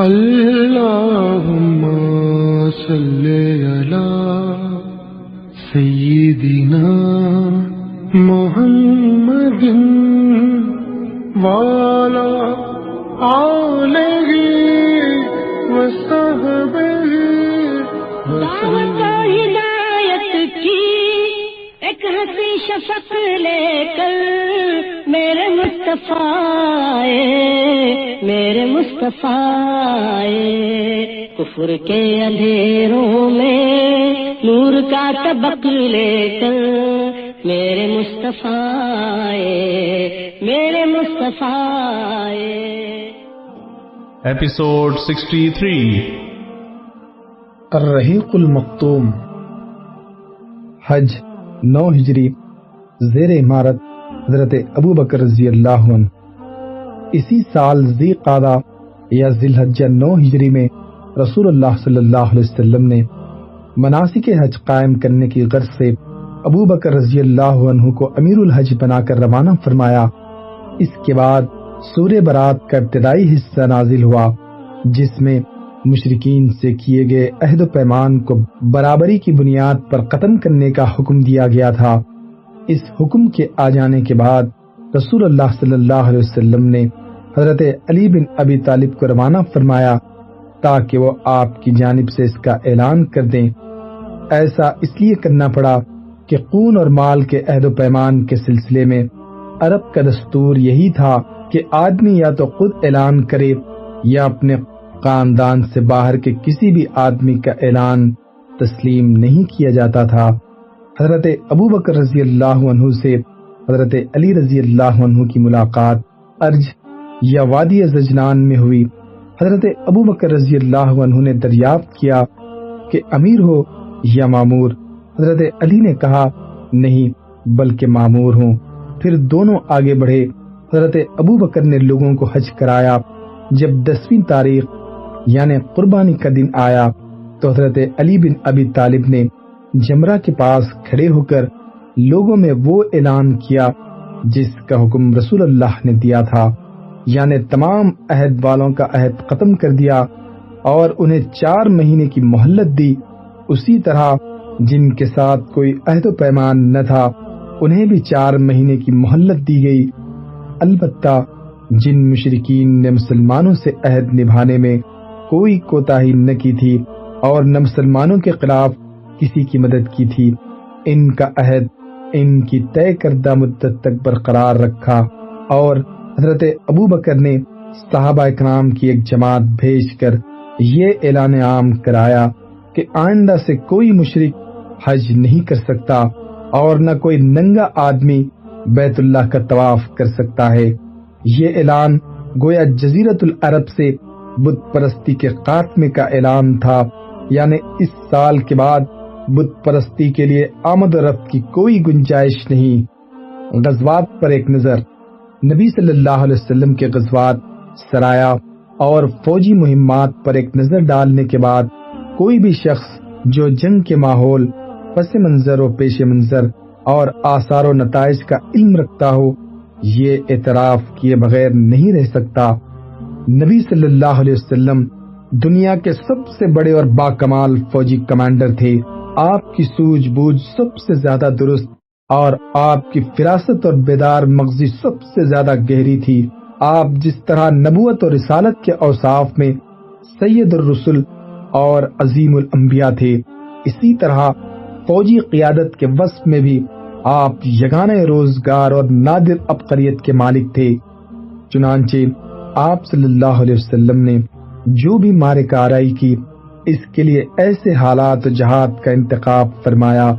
اللهم صل على سيدنا محمد وعلى آلہ وصحبہ دعوت و ہدایت کی ایک ہنسی شفق لے کر میرے مصطفیٰ کفر کے اندھیروں میں نور کا طبق لے کر میرے مصطفیٰ ایپیسوڈ 63 الرحیق المختوم، حج 9 ہجری، زیر امارت حضرت ابو بکر رضی اللہ عنہ۔ اسی سال ذی قعدہ یا ذی الحجہ 9 ہجری میں رسول اللہ صلی اللہ علیہ وسلم نے مناسک حج قائم کرنے کی غرض سے ابو بکر رضی اللہ عنہ کو امیر الحج بنا کر روانہ فرمایا۔ اس کے بعد سورہ برات کا ابتدائی حصہ نازل ہوا، جس میں مشرکین سے کیے گئے عہد و پیمان کو برابری کی بنیاد پر ختم کرنے کا حکم دیا گیا تھا۔ اس حکم کے آ جانے کے بعد رسول اللہ صلی اللہ علیہ وسلم نے حضرت علی بن ابی طالب کو روانہ فرمایا تاکہ وہ آپ کی جانب سے اس کا اعلان کر دیں۔ ایسا اس لیے کرنا پڑا کہ خون اور مال کے عہد و پیمان کے سلسلے میں عرب کا دستور یہی تھا کہ آدمی یا تو خود اعلان کرے یا اپنے خاندان سے باہر کے کسی بھی آدمی کا اعلان تسلیم نہیں کیا جاتا تھا۔ حضرت ابو بکر رضی اللہ عنہ سے حضرت علی رضی اللہ عنہ کی ملاقات ارج یا وادی زجنان میں ہوئی۔ حضرت ابو بکر رضی اللہ عنہ نے دریافت کیا کہ امیر ہو یا مامور؟ حضرت علی نے کہا نہیں بلکہ مامور ہوں۔ پھر دونوں آگے بڑھے۔ حضرت ابو بکر نے لوگوں کو حج کرایا۔ جب 10ویں تاریخ یعنی قربانی کا دن آیا تو حضرت علی بن ابی طالب نے جمرہ کے پاس کھڑے ہو کر لوگوں میں وہ اعلان کیا جس کا حکم رسول اللہ نے دیا تھا، یعنی تمام عہد والوں کا عہد ختم کر دیا اور انہیں 4 مہینے کی مہلت دی۔ اسی طرح جن کے ساتھ کوئی عہد و پیمان نہ تھا انہیں بھی 4 مہینے کی مہلت دی گئی۔ البتہ جن مشرکین نے مسلمانوں سے عہد نبھانے میں کوئی کوتاہی نہ کی تھی اور نہ مسلمانوں کے خلاف کسی کی مدد کی تھی، ان کا عہد ان کی طے کردہ مدت تک برقرار رکھا، اور حضرت ابو بکر نے صحابہ اکرام کی ایک جماعت بھیج کر یہ اعلان عام کرایا کہ آئندہ سے کوئی مشرک حج نہیں کر سکتا اور نہ کوئی ننگا آدمی بیت اللہ کا طواف کر سکتا ہے۔ یہ اعلان گویا جزیرۃ العرب سے بت پرستی کے خاتمے کا اعلان تھا، یعنی اس سال کے بعد بت پرستی کے لیے آمد و رفت کی کوئی گنجائش نہیں۔ غزوات پر ایک نظر۔ نبی صلی اللہ علیہ وسلم کے غزوات، سرایا اور فوجی مہمات پر ایک نظر ڈالنے کے بعد کوئی بھی شخص جو جنگ کے ماحول، پس منظر و پیش منظر اور آثار و نتائج کا علم رکھتا ہو، یہ اعتراف کیے بغیر نہیں رہ سکتا۔ نبی صلی اللہ علیہ وسلم دنیا کے سب سے بڑے اور باکمال فوجی کمانڈر تھے۔ آپ کی سوجھ بوجھ سب سے زیادہ درست اور آپ کی فراست اور بیدار مغزی سب سے زیادہ گہری تھی۔ آپ جس طرح نبوت اور رسالت کے اوصاف میں سید الرسل اور عظیم الانبیاء تھے، اسی طرح فوجی قیادت کے وصف میں بھی آپ یگانہ روزگار اور نادر عبقریت کے مالک تھے۔ چنانچہ آپ صلی اللہ علیہ وسلم نے جو بھی معرکہ آرائی کی، اس کے لیے ایسے حالات و جہاد کا انتخاب فرمایا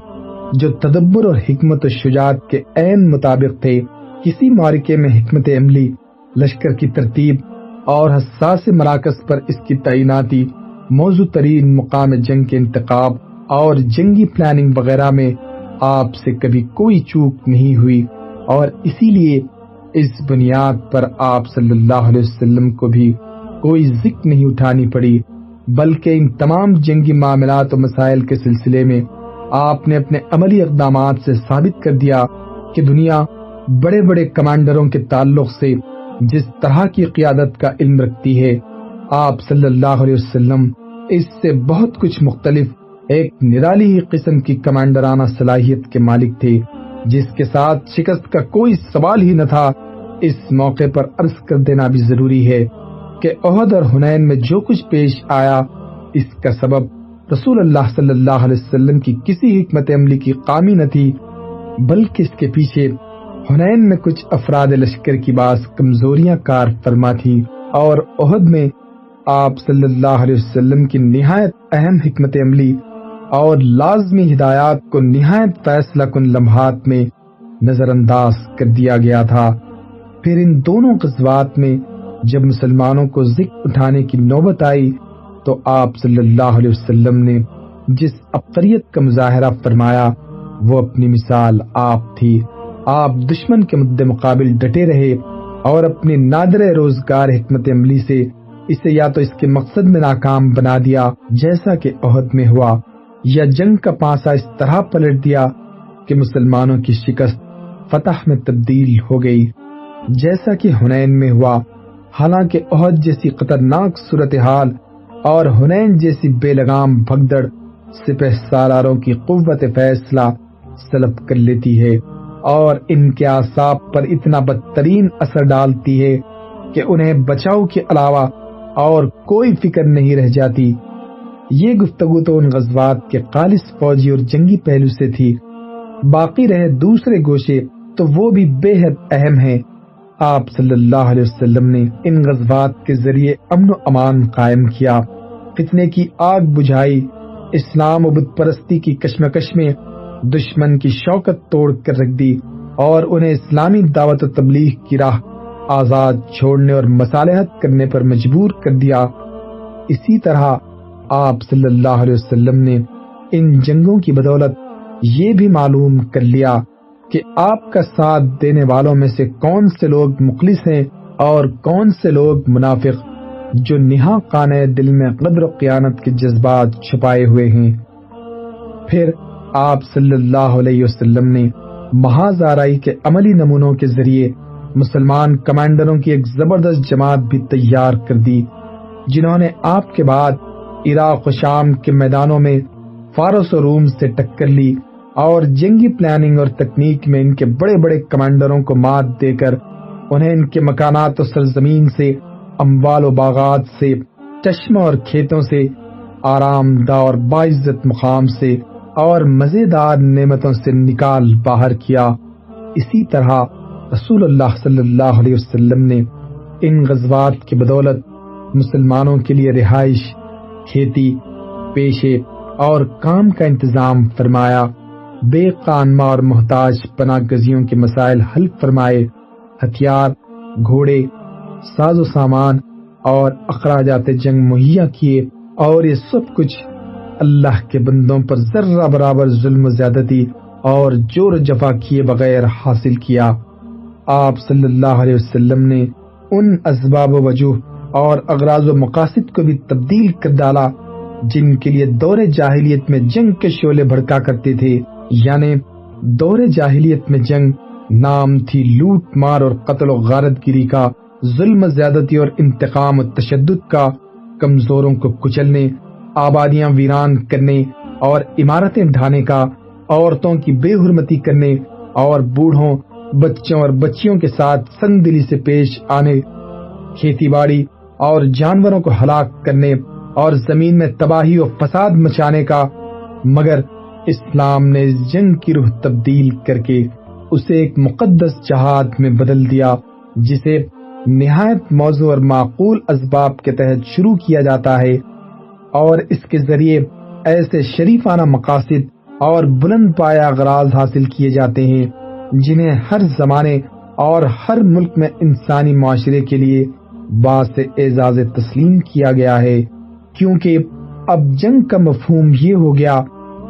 جو تدبر اور حکمت و شجاعت کے عین مطابق تھے۔ کسی معرکے میں حکمت عملی، لشکر کی ترتیب اور حساس مراکز پر اس کی تعیناتی، موزوں ترین مقام جنگ کے انتخاب اور جنگی پلاننگ وغیرہ میں آپ سے کبھی کوئی چوک نہیں ہوئی، اور اسی لیے اس بنیاد پر آپ صلی اللہ علیہ وسلم کو بھی کوئی ذکر نہیں اٹھانی پڑی، بلکہ ان تمام جنگی معاملات و مسائل کے سلسلے میں آپ نے اپنے عملی اقدامات سے ثابت کر دیا کہ دنیا بڑے بڑے کمانڈروں کے تعلق سے جس طرح کی قیادت کا علم رکھتی ہے، آپ صلی اللہ علیہ وسلم اس سے بہت کچھ مختلف ایک نرالی ہی قسم کی کمانڈرانہ صلاحیت کے مالک تھے، جس کے ساتھ شکست کا کوئی سوال ہی نہ تھا۔ اس موقع پر عرض کر دینا بھی ضروری ہے کہ احد اور حنین میں جو کچھ پیش آیا، اس کا سبب رسول اللہ صلی اللہ علیہ وسلم کی کسی حکمت عملی کی خامی نہ تھی، بلکہ اس کے پیچھے حنین میں کچھ افراد لشکر کی بعض کمزوریاں کار فرما تھی، اور احد میں آپ صلی اللہ علیہ وسلم کی نہایت اہم حکمت عملی اور لازمی ہدایات کو نہایت فیصلہ کن لمحات میں نظر انداز کر دیا گیا تھا۔ پھر ان دونوں غزوات میں جب مسلمانوں کو ذکر اٹھانے کی نوبت آئی تو آپ صلی اللہ علیہ وسلم نے جس عبقریت کا مظاہرہ فرمایا وہ اپنی مثال آپ تھی۔ آپ دشمن کے مد مقابل ڈٹے رہے اور اپنی نادر روزگار حکمت عملی سے اسے یا تو اس کے مقصد میں ناکام بنا دیا جیسا کہ احد میں ہوا، یا جنگ کا پانسا اس طرح پلٹ دیا کہ مسلمانوں کی شکست فتح میں تبدیل ہو گئی جیسا کہ حنین میں ہوا۔ حالانکہ احد جیسی خطرناک صورتحال اور حنین جیسی بے لگام بھگدڑ سپہ سالاروں کی قوت فیصلہ سلب کر لیتی ہے اور ان کے اعصاب پر اتنا بدترین اثر ڈالتی ہے کہ انہیں بچاؤ کے علاوہ اور کوئی فکر نہیں رہ جاتی۔ یہ گفتگو تو ان غزوات کے خالص فوجی اور جنگی پہلو سے تھی، باقی رہے دوسرے گوشے تو وہ بھی بے حد اہم ہیں۔ آپ صلی اللہ علیہ وسلم نے ان غزوات کے ذریعے امن و امان قائم کیا، فتنے کی آگ بجھائی، اسلام و بت پرستی کی کشمکش میں دشمن کی شوکت توڑ کر رکھ دی اور انہیں اسلامی دعوت و تبلیغ کی راہ آزاد چھوڑنے اور مصالحت کرنے پر مجبور کر دیا۔ اسی طرح آپ صلی اللہ علیہ وسلم نے ان جنگوں کی بدولت یہ بھی معلوم کر لیا کہ آپ کا ساتھ دینے والوں میں سے کون سے لوگ مخلص ہیں اور کون سے لوگ منافق جو نہا خانہ دل میں قدر و قیانت کے جذبات چھپائے ہوئے ہیں۔ پھر آپ صلی اللہ علیہ وسلم نے محاذ آرائی کے عملی نمونوں کے ذریعے مسلمان کمانڈروں کی ایک زبردست جماعت بھی تیار کر دی، جنہوں نے آپ کے بعد عراق و شام کے میدانوں میں فارس و روم سے ٹکر لی اور جنگی پلاننگ اور تکنیک میں ان کے بڑے بڑے کمانڈروں کو مات دے کر انہیں ان کے مکانات و سرزمین سے، اموال و باغات سے، چشموں اور کھیتوں سے، آرام دہ اور باعزت مقام سے اور مزیدار نعمتوں سے نکال باہر کیا۔ اسی طرح رسول اللہ صلی اللہ علیہ وسلم نے ان غزوات کی بدولت مسلمانوں کے لیے رہائش، کھیتی، پیشے اور کام کا انتظام فرمایا، بے خانمہ اور محتاج پناہ گزیوں کے مسائل حل فرمائے، ہتھیار، گھوڑے، ساز و سامان اور اخراجات جنگ مہیا کیے، اور یہ سب کچھ اللہ کے بندوں پر ذرہ برابر ظلم و زیادتی اور جور و جفا کیے بغیر حاصل کیا۔ آپ صلی اللہ علیہ وسلم نے ان اسباب و وجوہ اور اغراض و مقاصد کو بھی تبدیل کر ڈالا جن کے لیے دور جاہلیت میں جنگ کے شعلے بھڑکا کرتے تھے، یعنی دور جاہلیت میں جنگ نام تھی لوٹ مار اور قتل و غارت گیری کا، ظلم و زیادتی اور انتقام و تشدد کا، کمزوروں کو کچلنے، آبادیاں ویران کرنے اور عمارتیں ڈھانے کا، عورتوں کی بے حرمتی کرنے اور بوڑھوں، بچوں اور بچیوں کے ساتھ سنگ دلی سے پیش آنے، کھیتی باڑی اور جانوروں کو ہلاک کرنے اور زمین میں تباہی و فساد مچانے کا۔ مگر اسلام نے اس جنگ کی روح تبدیل کر کے اسے ایک مقدس جہاد میں بدل دیا، جسے نہایت موزوں اور معقول اسباب کے تحت شروع کیا جاتا ہے، اور اس کے ذریعے ایسے شریفانہ مقاصد اور بلند پایہ اغراض حاصل کیے جاتے ہیں جنہیں ہر زمانے اور ہر ملک میں انسانی معاشرے کے لیے باعث اعزاز تسلیم کیا گیا ہے، کیونکہ اب جنگ کا مفہوم یہ ہو گیا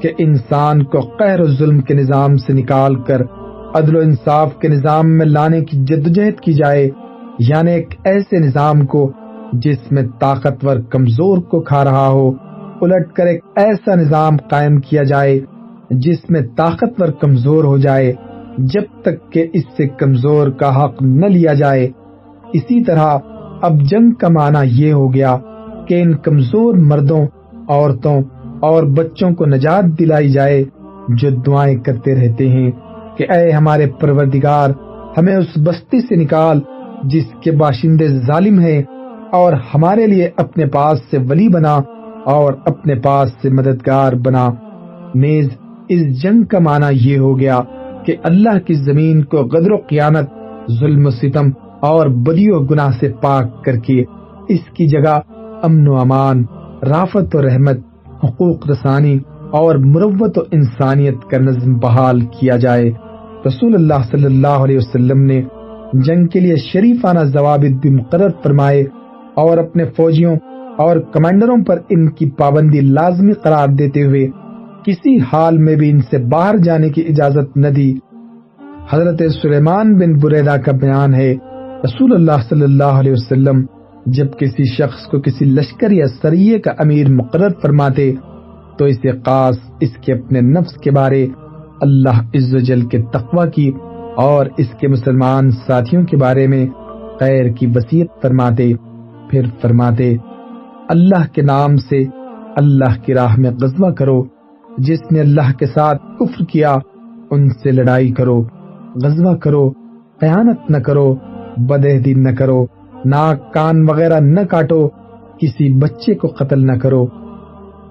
کہ انسان کو قہر و ظلم کے نظام سے نکال کر عدل و انصاف کے نظام میں لانے کی جدوجہد کی جائے، یعنی ایک ایسے نظام کو جس میں طاقتور کمزور کو کھا رہا ہو، الٹ کر ایک ایسا نظام قائم کیا جائے جس میں طاقتور کمزور ہو جائے جب تک کہ اس سے کمزور کا حق نہ لیا جائے۔ اسی طرح اب جنگ کا معنی یہ ہو گیا کہ ان کمزور مردوں، عورتوں اور بچوں کو نجات دلائی جائے جو دعائیں کرتے رہتے ہیں کہ اے ہمارے پروردگار، ہمیں اس بستی سے نکال جس کے باشندے ظالم ہیں، اور ہمارے لیے اپنے پاس سے ولی بنا اور اپنے پاس سے مددگار بنا۔ نیز اس جنگ کا معنی یہ ہو گیا کہ اللہ کی زمین کو غدر و خیانت، ظلم و ستم اور بدی و گناہ سے پاک کر کے اس کی جگہ امن و امان، رافت و رحمت، حقوق رسانی اور مروت و انسانیت کا نظم بحال کیا جائے۔ رسول اللہ صلی اللہ علیہ وسلم نے جنگ کے لیے شریفانہ ضوابط بھی مقرر فرمائے اور اپنے فوجیوں اور کمانڈروں پر ان کی پابندی لازمی قرار دیتے ہوئے کسی حال میں بھی ان سے باہر جانے کی اجازت نہ دی۔ حضرت سلیمان بن بریدہ کا بیان ہے، رسول اللہ صلی اللہ علیہ وسلم جب کسی شخص کو کسی لشکر یا سریے کا امیر مقرر فرماتے تو اسے خاص اس کے اپنے نفس کے بارے، اللہ عز و جل کے تقوی کی اور اس کے مسلمان ساتھیوں کے بارے میں خیر کی وصیت فرماتے، پھر فرماتے اللہ کے نام سے اللہ کی راہ میں غزوہ کرو، جس نے اللہ کے ساتھ کفر کیا ان سے لڑائی کرو، غزوہ کرو، خیانت نہ کرو، بدعہدی نہ کرو، ناک کان وغیرہ نہ کاٹو، کسی بچے کو قتل نہ کرو۔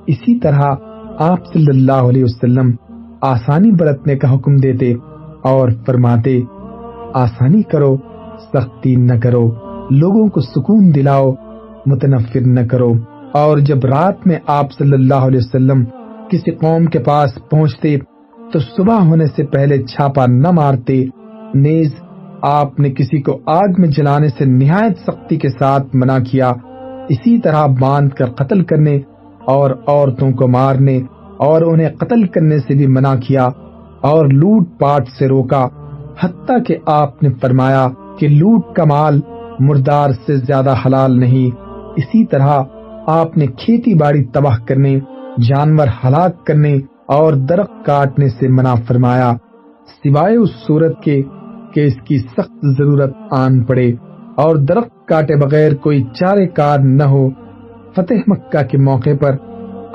اسی طرح آپ صلی اللہ علیہ وسلم آسانی برتنے کا حکم دیتے اور فرماتے آسانی کرو، سختی نہ کرو، لوگوں کو سکون دلاؤ، متنفر نہ کرو۔ اور جب رات میں آپ صلی اللہ علیہ وسلم کسی قوم کے پاس پہنچتے تو صبح ہونے سے پہلے چھاپا نہ مارتے۔ نیز آپ نے کسی کو آگ میں جلانے سے نہایت سختی کے ساتھ منع کیا۔ اسی طرح باندھ کر قتل کرنے اور عورتوں کو مارنے اور انہیں قتل کرنے سے بھی منع کیا اور لوٹ پاٹ سے روکا، حتیٰ کہ آپ نے فرمایا کہ لوٹ کا مال مردار سے زیادہ حلال نہیں۔ اسی طرح آپ نے کھیتی باڑی تباہ کرنے، جانور ہلاک کرنے اور درخت کاٹنے سے منع فرمایا، سوائے اس صورت کے کہ اس کی سخت ضرورت آن پڑے اور درخت کاٹے بغیر کوئی چارے کار نہ ہو۔ فتح مکہ کے موقع پر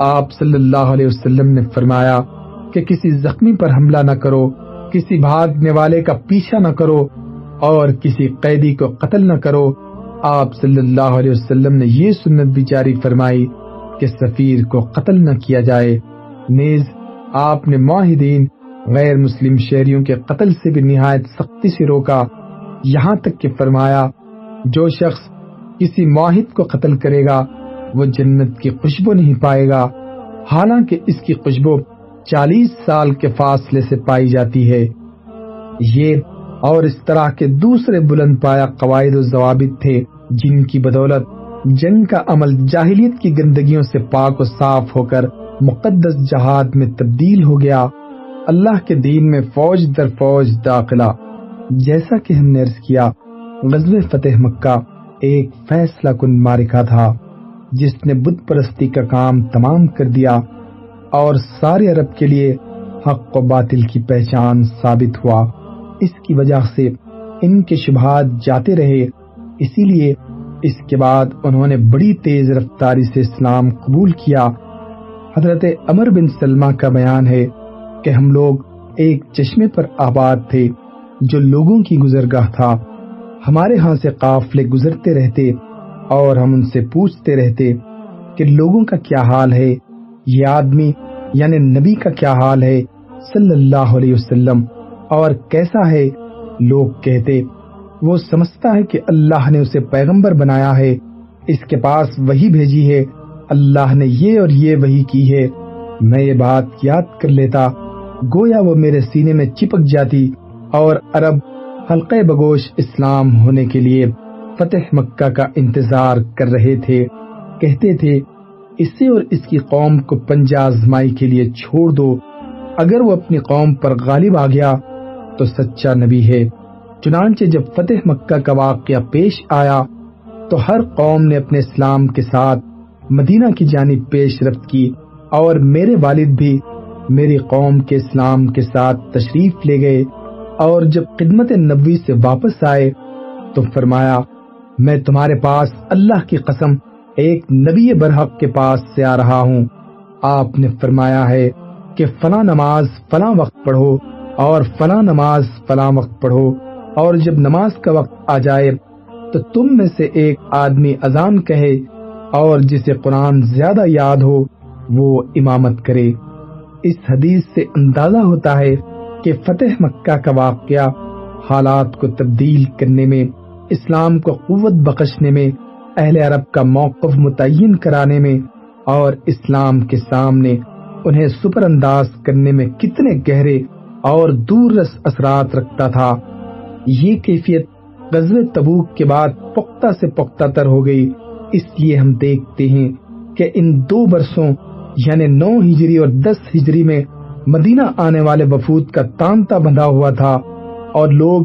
آپ صلی اللہ علیہ وسلم نے فرمایا کہ کسی زخمی پر حملہ نہ کرو، کسی بھاگنے والے کا پیچھا نہ کرو اور کسی قیدی کو قتل نہ کرو۔ آپ صلی اللہ علیہ وسلم نے یہ سنت بھی جاری فرمائی کہ سفیر کو قتل نہ کیا جائے۔ نیز آپ نے معاہدین غیر مسلم شہریوں کے قتل سے بھی نہایت سختی سے روکا، یہاں تک کہ فرمایا جو شخص کسی معاہد کو قتل کرے گا وہ جنت کی خوشبو نہیں پائے گا، حالانکہ اس کی خوشبو 40 سال کے فاصلے سے پائی جاتی ہے۔ یہ اور اس طرح کے دوسرے بلند پایا قواعد و ضوابط تھے جن کی بدولت جنگ کا عمل جاہلیت کی گندگیوں سے پاک و صاف ہو کر مقدس جہاد میں تبدیل ہو گیا۔ اللہ کے دین میں فوج در فوج داخلہ۔ جیسا کہ ہم نے عرض کیا، غزوہ فتح مکہ ایک فیصلہ کن معرکہ تھا جس نے بت پرستی کا کام تمام کر دیا اور سارے عرب کے لیے حق و باطل کی پہچان ثابت ہوا۔ اس کی وجہ سے ان کے شبہات جاتے رہے، اسی لیے اس کے بعد انہوں نے بڑی تیز رفتاری سے اسلام قبول کیا۔ حضرت عمر بن سلمہ کا بیان ہے کہ ہم لوگ ایک چشمے پر آباد تھے جو لوگوں کی گزرگاہ تھا، ہمارے ہاں سے قافلے گزرتے رہتے اور ہم ان سے پوچھتے رہتے کہ لوگوں کا کیا حال ہے، یہ آدمی یعنی نبی کا کیا حال ہے صلی اللہ علیہ وسلم، اور کیسا ہے؟ لوگ کہتے وہ سمجھتا ہے کہ اللہ نے اسے پیغمبر بنایا ہے، اس کے پاس وحی بھیجی ہے، اللہ نے یہ اور یہ وحی کی ہے۔ میں یہ بات یاد کر لیتا، گویا وہ میرے سینے میں چپک جاتی، اور عرب حلقہ بگوش اسلام ہونے کے لیے فتح مکہ کا انتظار کر رہے تھے۔ کہتے تھے اسے اور اس کی قوم کو پنجہ آزمائی کے لیے چھوڑ دو، اگر وہ اپنی قوم پر غالب آ گیا تو سچا نبی ہے۔ چنانچہ جب فتح مکہ کا واقعہ پیش آیا تو ہر قوم نے اپنے اسلام کے ساتھ مدینہ کی جانب پیش رفت کی، اور میرے والد بھی میری قوم کے اسلام کے ساتھ تشریف لے گئے، اور جب خدمت نبوی سے واپس آئے تو فرمایا میں تمہارے پاس اللہ کی قسم ایک نبی برحق کے پاس سے آ رہا ہوں، آپ نے فرمایا ہے کہ فلاں نماز فلاں وقت پڑھو اور فلاں نماز فلاں وقت پڑھو، اور جب نماز کا وقت آ جائے تو تم میں سے ایک آدمی اذان کہے اور جسے قرآن زیادہ یاد ہو وہ امامت کرے۔ اس حدیث سے اندازہ ہوتا ہے کہ فتح مکہ کا واقعہ حالات کو تبدیل کرنے میں، اسلام کو قوت بخشنے میں، اہل عرب کا موقف متعین کرانے میں اور اسلام کے سامنے انہیں سپر انداز کرنے میں کتنے گہرے اور دور رس اثرات رکھتا تھا۔ یہ کیفیت غزوہ تبوک کے بعد پختہ سے پختہ تر ہو گئی۔ اس لیے ہم دیکھتے ہیں کہ ان 2 برسوں یعنی 9 ہجری اور 10 ہجری میں مدینہ آنے والے وفود کا تانتا بندھا ہوا تھا اور لوگ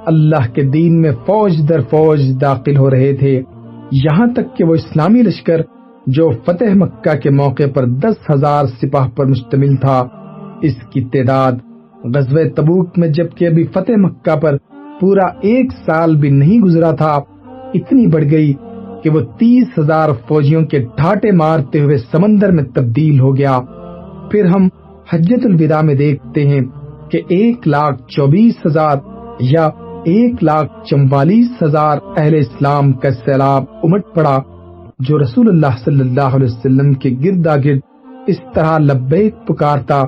اللہ کے دین میں فوج در فوج داخل ہو رہے تھے، یہاں تک کہ وہ اسلامی لشکر جو فتح مکہ کے موقع پر 10,000 سپاہ پر مشتمل تھا، اس کی تعداد غزوہ تبوک میں جبکہ ابھی فتح مکہ پر پورا 1 سال بھی نہیں گزرا تھا، اتنی بڑھ گئی کہ وہ 30,000 فوجیوں کے ڈھاٹے مارتے ہوئے سمندر میں تبدیل ہو گیا۔ پھر ہم حجۃ الوداع میں دیکھتے ہیں کہ 1,24,000 یا 1,44,000 اہل اسلام کا سیلاب امٹ پڑا، جو رسول اللہ صلی اللہ علیہ وسلم کے گردا گرد اس طرح لبیک پکارتا،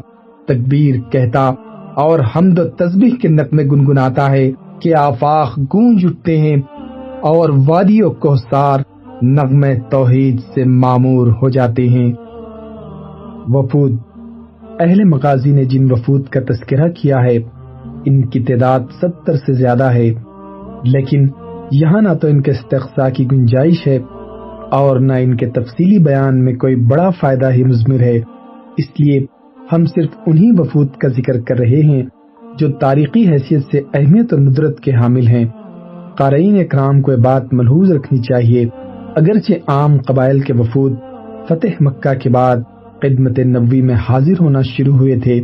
تکبیر کہتا اور حمد و تسبیح کے نغمے گنگناتا ہے کہ آفاق گونج اٹھتے ہیں اور وادی و کوثار نغمے توحید سے معمور ہو جاتے ہیں۔ وفود، اہل مغازی نے جن وفود کا تذکرہ کیا ہے ان کی تعداد 70 سے زیادہ ہے، لیکن یہاں نہ تو ان کے استقصاء کی گنجائش ہے اور نہ ان کے تفصیلی بیان میں کوئی بڑا فائدہ ہی مضمر ہے، اس لیے ہم صرف انہی وفود کا ذکر کر رہے ہیں جو تاریخی حیثیت سے اہمیت اور ندرت کے حامل ہیں۔ قارئین اکرام کو یہ بات ملحوظ رکھنی چاہیے، اگرچہ عام قبائل کے وفود فتح مکہ کے بعد خدمت نبوی میں حاضر ہونا شروع ہوئے تھے،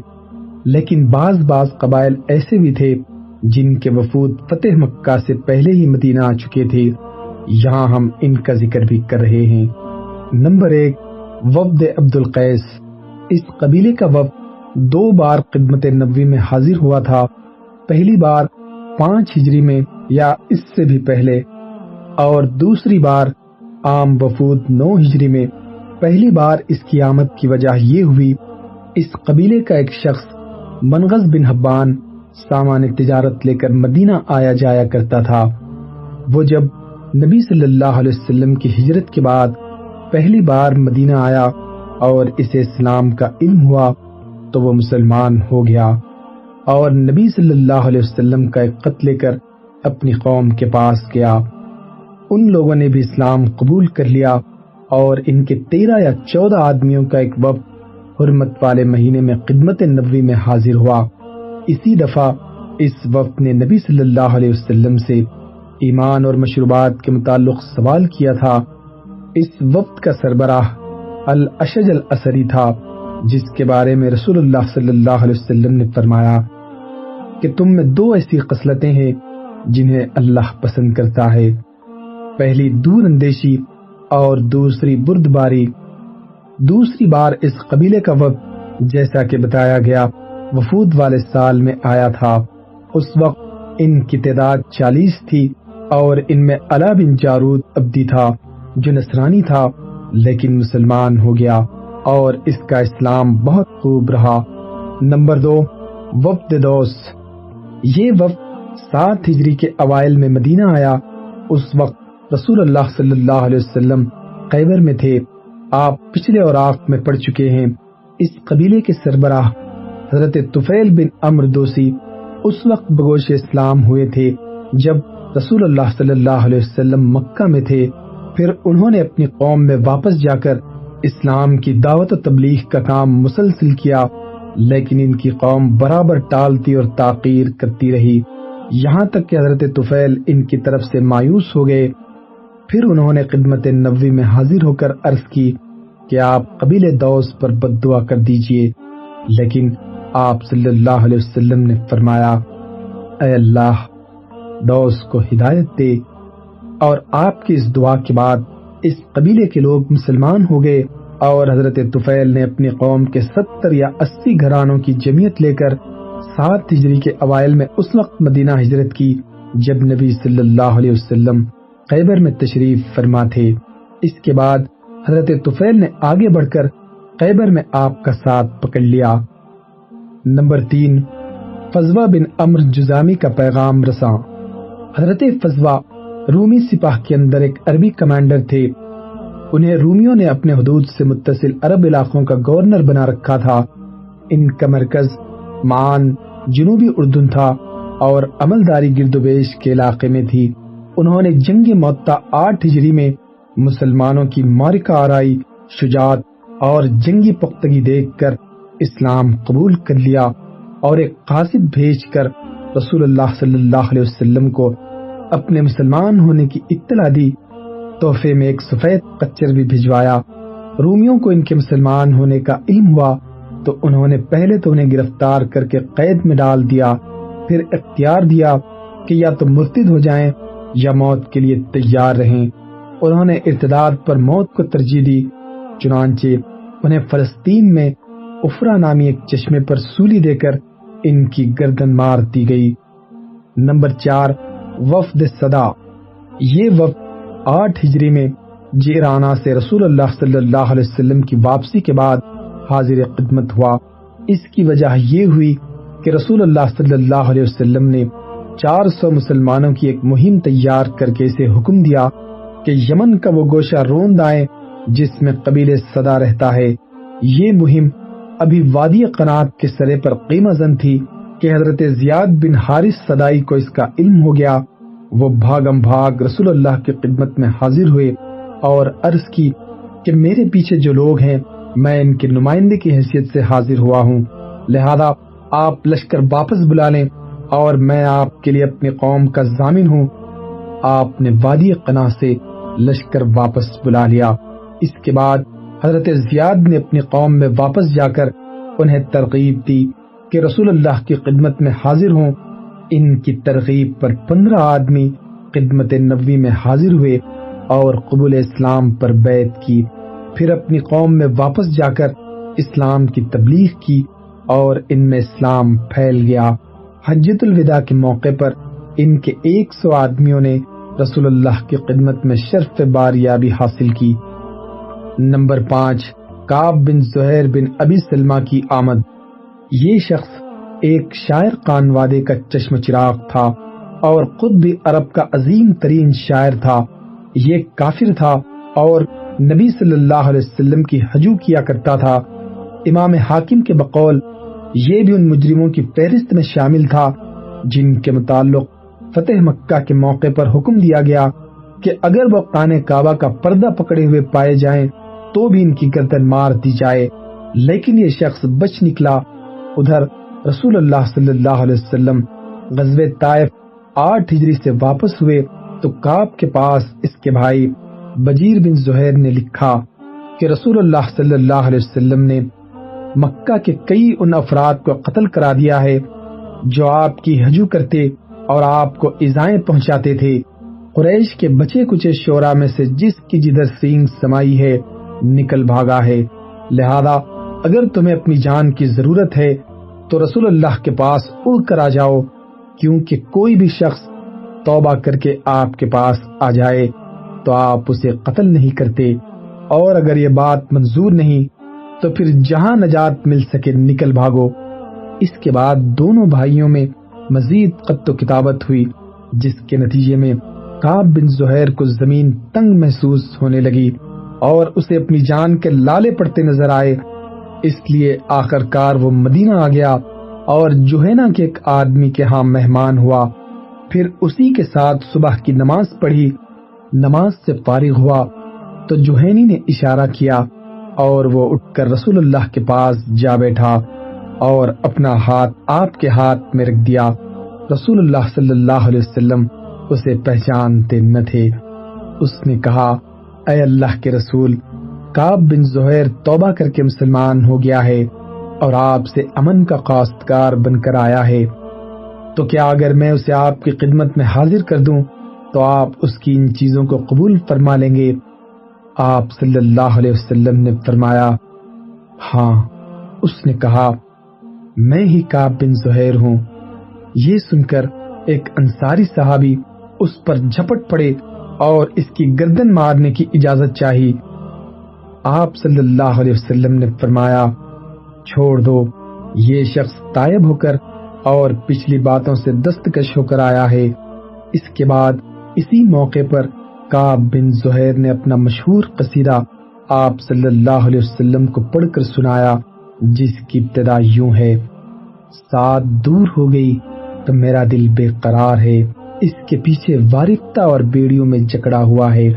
لیکن بعض قبائل ایسے بھی تھے جن کے وفود فتح مکہ سے پہلے ہی مدینہ آ چکے تھے، یہاں ہم ان کا ذکر بھی کر رہے ہیں۔ نمبر 1، وفد عبد القیس۔ اس قبیلے کا وفد 2 بار خدمت نبوی میں حاضر ہوا تھا، پہلی بار 5 ہجری میں یا اس سے بھی پہلے، اور دوسری بار عام وفود 9 ہجری میں۔ پہلی بار اس کی آمد کی وجہ یہ ہوئی، اس قبیلے کا ایک شخص منغز بن حبان سامان تجارت لے کر مدینہ آیا جایا کرتا تھا۔ وہ جب نبی صلی اللہ علیہ وسلم کی ہجرت کے بعد پہلی بار مدینہ آیا اور اسے اسلام کا علم ہوا تو وہ مسلمان ہو گیا اور نبی صلی اللہ علیہ وسلم کا ایک خط لے کر اپنی قوم کے پاس گیا۔ ان لوگوں نے بھی اسلام قبول کر لیا اور ان کے 13 یا 14 آدمیوں کا ایک وفد حرمت والے مہینے میں خدمت نبوی میں حاضر ہوا۔ اسی دفعہ اس وفد نے نبی صلی اللہ علیہ وسلم سے ایمان اور مشروبات کے متعلق سوال کیا تھا۔ اس وفد کا سربراہ الاشج الاسری تھا، جس کے بارے میں رسول اللہ صلی اللہ علیہ وسلم نے فرمایا کہ تم میں 2 ایسی خصلتیں ہیں جنہیں اللہ پسند کرتا ہے، پہلی دور اندیشی اور دوسری بردباری۔ دوسری بار اس قبیلے کا وفد جیسا کہ بتایا گیا وفود والے سال میں آیا تھا، اس وقت ان کی تعداد 40 تھی اور ان میں علا بن جارود عبدی تھا جو نصرانی تھا لیکن مسلمان ہو گیا اور اس کا اسلام بہت خوب رہا۔ نمبر 2، وفد دوس۔ یہ وفد 7 ہجری کے اوائل میں مدینہ آیا۔ اس وقت رسول اللہ صلی اللہ علیہ وسلم خیبر میں تھے، آپ پچھلے اوراق میں پڑھ چکے ہیں۔ اس قبیلے کے سربراہ حضرت طفیل بن عمرو دوسی اس وقت بگوش اسلام ہوئے تھے جب رسول اللہ صلی اللہ علیہ وسلم مکہ میں تھے، پھر انہوں نے اپنی قوم میں واپس جا کر اسلام کی دعوت و تبلیغ کا کام مسلسل کیا، لیکن ان کی قوم برابر ٹالتی اور تاخیر کرتی رہی، یہاں تک کہ حضرت طفیل ان کی طرف سے مایوس ہو گئے۔ پھر انہوں نے خدمت نبوی میں حاضر ہو کر عرض کی کہ آپ قبیلے دوس پر بد دعا کر دیجئے، لیکن آپ صلی اللہ علیہ وسلم نے فرمایا، اے اللہ، دوس کو ہدایت دے، اور آپ کی اس دعا کے بعد اس قبیلے کے لوگ مسلمان ہو گئے اور حضرت طفیل نے اپنی قوم کے 70 یا 80 گھرانوں کی جمعیت لے کر 7 ہجری کے اوائل میں اس وقت مدینہ ہجرت کی جب نبی صلی اللہ علیہ وسلم خیبر میں تشریف فرما تھے۔ اس کے بعد حضرت طفیل نے آگے بڑھ کر خیبر میں آپ کا ساتھ پکڑ لیا۔ نمبر 3، فضوہ بن عمرو جذامی کا پیغام رساں۔ حضرت فضوہ رومی سپاہ کے اندر ایک عربی کمانڈر تھے۔ انہیں رومیوں نے اپنے حدود سے متصل عرب علاقوں کا گورنر بنا رکھا تھا۔ ان کا مرکز معان جنوبی اردن تھا اور عملداری گرد و بیش کے علاقے میں تھی۔ انہوں نے جنگ معطا 8 ہجری میں مسلمانوں کی معرکہ آرائی، شجاعت اور جنگی پختگی دیکھ کر اسلام قبول کر لیا اور ایک قاصد بھیج کر رسول اللہ صلی اللہ علیہ وسلم کو اپنے مسلمان ہونے کی اطلاع دی۔ تحفے میں ایک سفید قچر بھی بھجوایا۔ رومیوں کو ان کے مسلمان ہونے کا علم ہوا تو انہوں نے پہلے تو انہیں گرفتار کر کے قید میں ڈال دیا، پھر اختیار دیا کہ یا تو مرتد ہو جائیں یا موت کے لیے تیار رہیں۔ انہوں نے ارتداد پر موت کو ترجیح دی، چنانچہ انہیں فلسطین میں افرا نامی ایک چشمے پر سولی دے کر ان کی گردن مار دی گئی۔ نمبر 4، وفد صدا۔ یہ وفد 8 ہجری میں جیرانہ سے رسول اللہ صلی اللہ علیہ وسلم کی واپسی کے بعد حاضر خدمت ہوا۔ اس کی وجہ یہ ہوئی کہ رسول اللہ صلی اللہ علیہ وسلم نے 400 مسلمانوں کی ایک مہم تیار کر کے اسے حکم دیا کہ یمن کا وہ گوشہ روند آئے جس میں قبیلے صدا رہتا ہے۔ یہ مہم ابھی وادی قنات کے سرے پر قیمہ زن تھی کہ حضرت زیاد بن حارث صدائی کو اس کا علم ہو گیا۔ وہ بھاگم بھاگ رسول اللہ کی خدمت میں حاضر ہوئے اور عرض کی کہ میرے پیچھے جو لوگ ہیں میں ان کے نمائندے کی حیثیت سے حاضر ہوا ہوں، لہذا آپ لشکر واپس بلا لیں اور میں آپ کے لیے اپنی قوم کا ضامن ہوں۔ آپ نے وادی قنا سے لشکر واپس بلا لیا۔ اس کے بعد حضرت زیاد نے اپنی قوم میں واپس جا کر انہیں ترغیب دی کہ رسول اللہ کی خدمت میں حاضر ہوں۔ ان کی ترغیب پر 15 آدمی خدمت نبوی میں حاضر ہوئے اور قبول اسلام پر بیعت کی، پھر اپنی قوم میں واپس جا کر اسلام کی تبلیغ کی اور ان میں اسلام پھیل گیا۔ حجۃ الوداع کے موقع پر ان کے 100 آدمیوں نے رسول اللہ کی خدمت میں شرف باریابی حاصل کی۔ نمبر 5، کعب بن زہیر بن ابی سلمہ کی آمد۔ یہ شخص ایک شاعر خانوادے کا چشم چراغ تھا اور خود بھی عرب کا عظیم ترین شاعر تھا۔ یہ کافر تھا اور نبی صلی اللہ علیہ وسلم کی ہجو کیا کرتا تھا۔ امام حاکم کے بقول یہ بھی ان مجرموں کی فہرست میں شامل تھا جن کے متعلق فتح مکہ کے موقع پر حکم دیا گیا کہ اگر وہ خانہ کعبہ کا پردہ پکڑے ہوئے پائے جائیں تو بھی ان کی گردن مار دی جائے، لیکن یہ شخص بچ نکلا۔ ادھر رسول اللہ صلی اللہ علیہ وسلم غزوہ طائف 8 ہجری سے واپس ہوئے تو کعب کے پاس اس کے بھائی بجیر بن زہیر نے لکھا کہ رسول اللہ صلی اللہ علیہ وسلم نے مکہ کے کئی ان افراد کو قتل کرا دیا ہے جو آپ کی ہجو کرتے اور آپ کو ایذائیں پہنچاتے تھے۔ قریش کے بچے کچے شعراء میں سے جس کی جدھر سینگ سمائی ہے نکل بھاگا ہے، لہذا اگر تمہیں اپنی جان کی ضرورت ہے تو رسول اللہ کے پاس اڑ کر آ جاؤ، کیونکہ کوئی بھی شخص توبہ کر کے آپ کے پاس آ جائے تو آپ اسے قتل نہیں کرتے، اور اگر یہ بات منظور نہیں تو پھر جہاں نجات مل سکے نکل بھاگو۔ اس کے بعد دونوں بھائیوں میں مزید خط و کتابت ہوئی، جس کے نتیجے میں کعب بن زہیر کو زمین تنگ محسوس ہونے لگی اور اسے اپنی جان کے لالے پڑتے نظر آئے۔ اس لیے آخر کار وہ مدینہ آ گیا اور جوہینہ کے ایک آدمی کے ہاں مہمان ہوا، پھر اسی کے ساتھ صبح کی نماز پڑھی۔ نماز سے فارغ ہوا تو جوہینی نے اشارہ کیا اور وہ اٹھ کر رسول اللہ کے پاس جا بیٹھا اور اپنا ہاتھ آپ کے ہاتھ میں رکھ دیا۔ رسول اللہ صلی اللہ علیہ وسلم اسے پہچانتے نہ تھے۔ اس نے کہا، اے اللہ کے رسول، کعب بن زہیر توبہ کر کے مسلمان ہو گیا ہے اور آپ سے امن کا خواستگار بن کر آیا ہے، تو کیا اگر میں اسے آپ کی خدمت میں حاضر کر دوں تو آپ اس کی ان چیزوں کو قبول فرما لیں گے؟ آپ صلی اللہ علیہ وسلم نے فرمایا ہاں۔ اس نے کہا میں ہی کعب بن زہیر ہوں۔ یہ سن کر ایک انصاری صحابی اس پر جھپٹ پڑے اور اس کی گردن مارنے کی اجازت چاہی۔ آپ صلی اللہ علیہ وسلم نے فرمایا چھوڑ دو، یہ شخص تائب ہو کر اور پچھلی باتوں سے دستکش ہو کر آیا ہے۔ اس کے بعد اسی موقع پر کعب بن زہیر نے اپنا مشہور قصیدہ آپ صلی اللہ علیہ وسلم کو پڑھ کر سنایا، جس کی ابتدا یوں ہے: سات دور ہو گئی تو میرا دل بے قرار ہے، اس کے پیچھے وارفتہ اور بیڑیوں میں جکڑا ہوا ہے،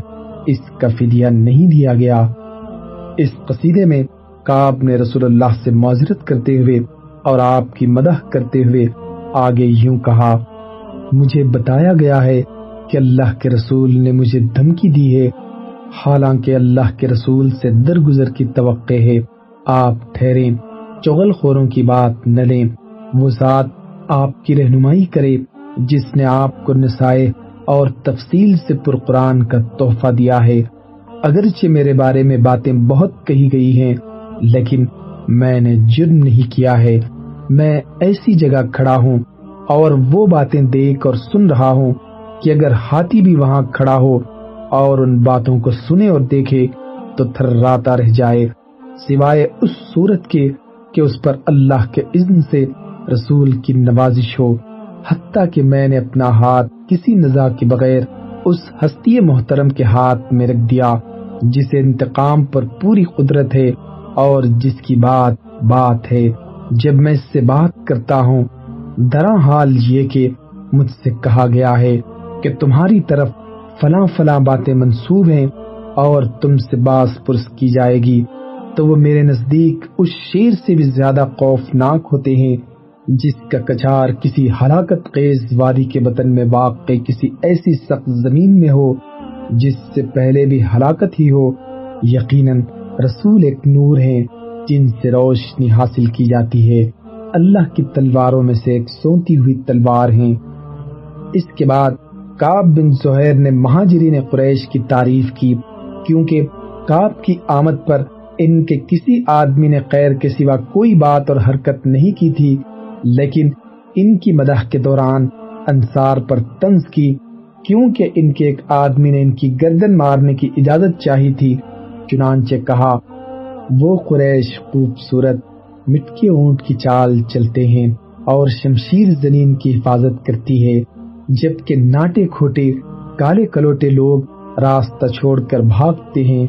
اس کا فدیہ نہیں دیا گیا۔ اس قصیدے میں کعب نے رسول اللہ سے معذرت کرتے ہوئے اور آپ کی مدح کرتے ہوئے آگے یوں کہا: مجھے بتایا گیا ہے کہ اللہ کے رسول نے مجھے دھمکی دی ہے، حالانکہ اللہ کے رسول سے درگزر کی توقع ہے۔ آپ ٹھہریں، چغل خوروں کی بات نہ لیں، وہ ذات آپ کی رہنمائی کرے جس نے آپ کو نصائح اور تفصیل سے پرقرآن کا تحفہ دیا ہے۔ اگرچہ میرے بارے میں باتیں بہت کہی گئی ہیں، لیکن میں نے جرم نہیں کیا ہے۔ میں ایسی جگہ کھڑا ہوں اور وہ باتیں دیکھ اور سن رہا ہوں کہ اگر ہاتھی بھی وہاں کھڑا ہو اور ان باتوں کو سنے اور دیکھے تو تھرراتا رہ جائے، سوائے اس صورت کے کہ اس پر اللہ کے اذن سے رسول کی نوازش ہو، حتیٰ کہ میں نے اپنا ہاتھ کسی نزاع کے بغیر اس ہستی محترم کے ہاتھ میں رکھ دیا جسے انتقام پر پوری قدرت ہے اور جس کی بات ہے۔ جب میں اس سے بات کرتا ہوں، درا حال یہ کہ مجھ سے کہا گیا ہے کہ تمہاری طرف فلاں فلاں باتیں منسوب ہیں اور تم سے باز پرس کی جائے گی، تو وہ میرے نزدیک اس شیر سے بھی زیادہ خوفناک ہوتے ہیں جس کا کچار کسی ہلاکت خیز وادی کے بطن میں واقع کسی ایسی سخت زمین میں ہو جس سے پہلے بھی ہلاکت ہی ہو۔ یقیناً رسول ایک نور ہیں جن سے روشنی حاصل کی جاتی ہے، اللہ کی تلواروں میں سے ایک سونتی ہوئی تلوار ہیں۔ اس کے بعد کعب بن زہیر نے مہاجرین قریش کی تعریف کی، کیونکہ کعب کی آمد پر ان کے کسی آدمی نے خیر کے سوا کوئی بات اور حرکت نہیں کی تھی، لیکن ان کی مدح کے دوران انصار پر طنز کی، کیونکہ ان کے ایک آدمی نے ان کی گردن مارنے کی اجازت چاہی تھی۔ چنانچہ کہا وہ قریش خوبصورت مٹکے اونٹ کی چال چلتے ہیں اور شمشیر زنین کی حفاظت کرتی ہے، جبکہ ناٹے کھوٹے کالے کلوٹے لوگ راستہ چھوڑ کر بھاگتے ہیں۔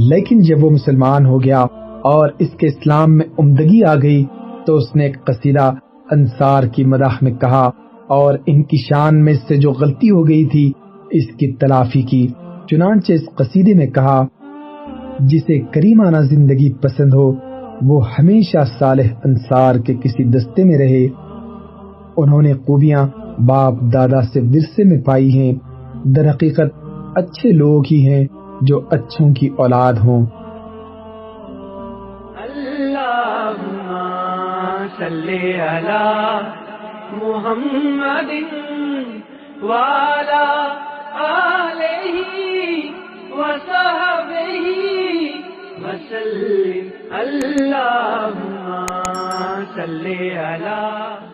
لیکن جب وہ مسلمان ہو گیا اور اس کے اسلام میں عمدگی آ گئی تو اس نے ایک قصیدہ انصار کی مدح میں کہا اور ان کی شان میں سے جو غلطی ہو گئی تھی اس کی تلافی کی۔ چنانچہ اس قصیدے میں کہا جسے کریمانہ زندگی پسند ہو وہ ہمیشہ صالح انصار کے کسی دستے میں رہے، انہوں نے خوبیاں باپ دادا سے ورثے میں پائی ہیں، در حقیقت اچھے لوگ ہی ہیں جو اچھوں کی اولاد ہوں۔ اللہم صلی علی محمد وعلی آلہ وصحبہ وسلم۔ اللہم صلی علی